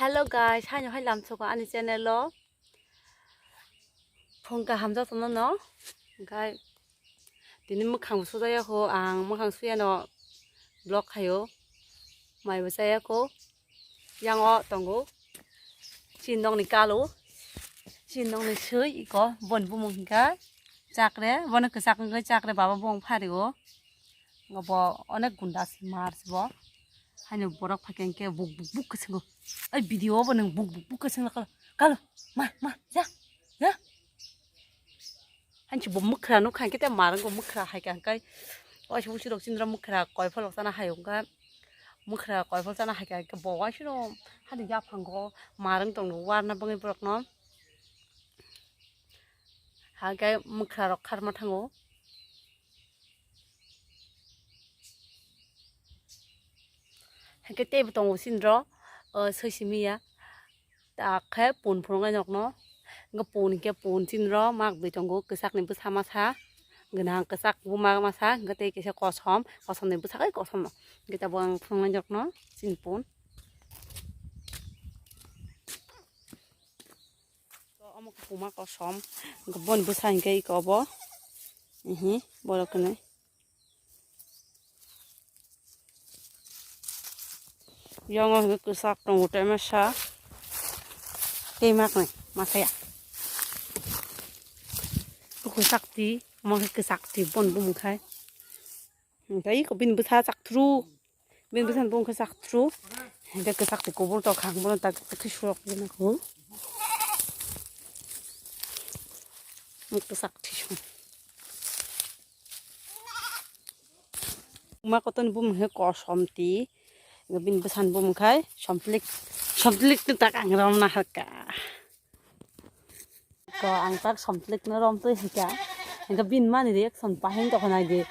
Hello guys, hai nhỏ hai làm số của anh channel lo. Phong cả ham cho tụi nó. Cái thì nên mức hàng số đây ho, mức hàng số nó block hayo. Mày bây giờ cô, yang ở tông cô, xin đông này cá lú, xin đông này sới có, vốn bung mông cái, chạc đấy, vốn cái chạc cái chạc đấy baba bung phải được, ngọc bò, 어느 군다 스마트 버. Hanya borak pakai ke buk ke senggo. Video apa neng buk ke senggo kalau ma ya. Hanya bom mukra nu kan kita marang bom mukra hai kan kai. Cuma sih dok cindera mukra koi falok sana hai kan. Mukra koi falok sana hai kan ke bawa sih no. Hanya ya panggo marang tong warna bangai borak no. Hai kai mukra rok karma thango. Cái tép tông xin rõ sơi xí mi á ta khép bùn phồng ngay nhọc nó ngập bùn kia bùn xin rõ mặc để trong gỗ cái sạc này bớt sa ma sa người nàng cái sạc vô ma sa cái tép cái sạc cỏ xóm này bớt sạc ấy cỏ xóm người ta buông phồng ngay nhọc nó xin bùn có một cái phồng ma cỏ xóm cái bùn bớt sa cái cỏ bó bó được cái này yang cái sạc trong một trái sa cây mắc này mà thấy à cái sạc tí mà cái sạc tí bún bún khai cái có bên bữa sạc thru bên bữa bún cái sạc thru cái sạc tí cố bún tao khang bún tao cái suộc cái nó cố một cái sạc tí xong mà có tên bún cái cỏ xóm tí cái bên bữa bún khai xóm lịch tự ta càng rom na haka có ăn tác xóm lịch nó rom tới haka cái bên mà này đấy xóm pa heng tao này đấy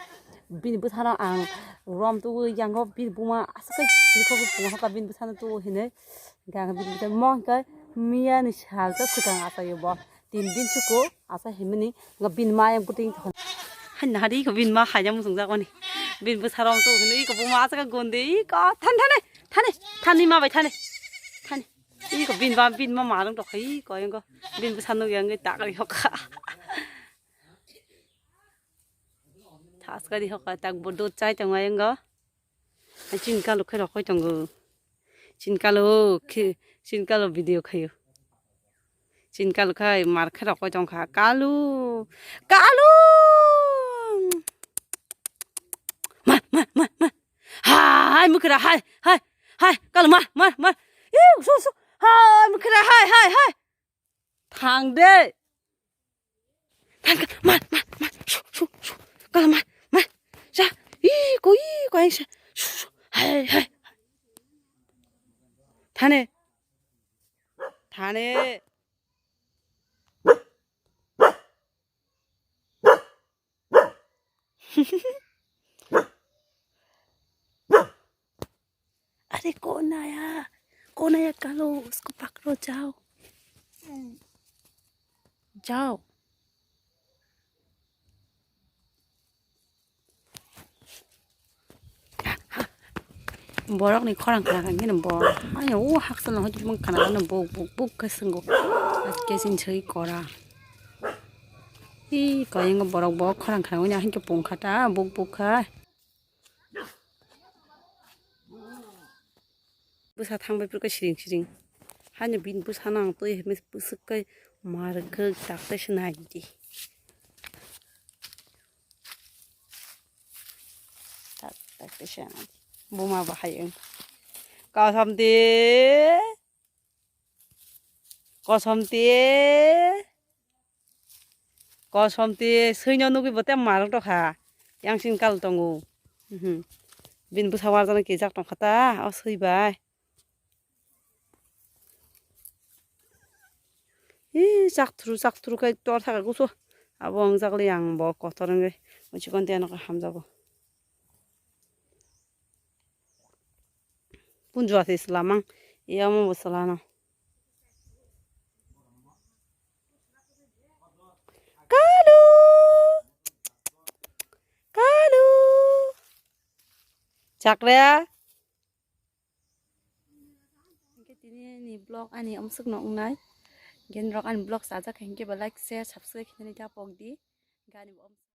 bên bữa nó ăn rom tôi yang có bên bún mà cái chỉ có bún haka bên bữa nó tôi hình đấy cái bên bữa mong cái mía này hal cho sự càng asa yêu tin bin chuko asa himni cái bên mà em kuting hành na đi cái bên mà hay nhung sung ra con này bên bữa rom tôi hình đấy cái bún mà cái gon đấy có than đi mà vậy than 이 거 빈만 많은 거 거의 거인 거 빈부 산노 양게 딱을 효과 다스가리 효과 딱 모두 짜이 정화인 거 진깔로 그래 거의 정거 진깔로 그 진깔로 비디오 가요 진깔로 가이 마르크라 거의 정가 깔루 마 하이 뭐 그래 하이 깔루 마 이 소소 하이 뭐 그래 하이 thằng đấy thằng mà su cái mà ra có anh sao hay thằng này अरे कौन आया कलो उसको पकड़ो जाओ 버럭니 커랑 가는 뭐 아니 오 학생은 하지 뭐 가는 뭐 같은 거 계신 저희 거라 이 거인 거 버럭 뭐 커랑 가는 그냥 한개 봉 가다 목복하 부사 탕배 불까 시링 하냐 빈 부사낭 또 해면 부스까 마르크 딱듯이 나이지 딱듯이 나이지 뭐마 봐요 거섬띠 서녀누기 뭐때 마르도 가 양신 깔동고 빈 부사 와서는 계작 좀 갔다 서이바 싹 두루 그 또사가고 소 아봉 작리 양 먹고 다른 게 무조건 되는 거 함자고 분주하세 있을라망 이야모 못살라나 까루 작래야 이게 ni blog ani omsuk no ungnai gen rok an blog sa ja khen ke ba like share subscribe khini ta pok di gani bo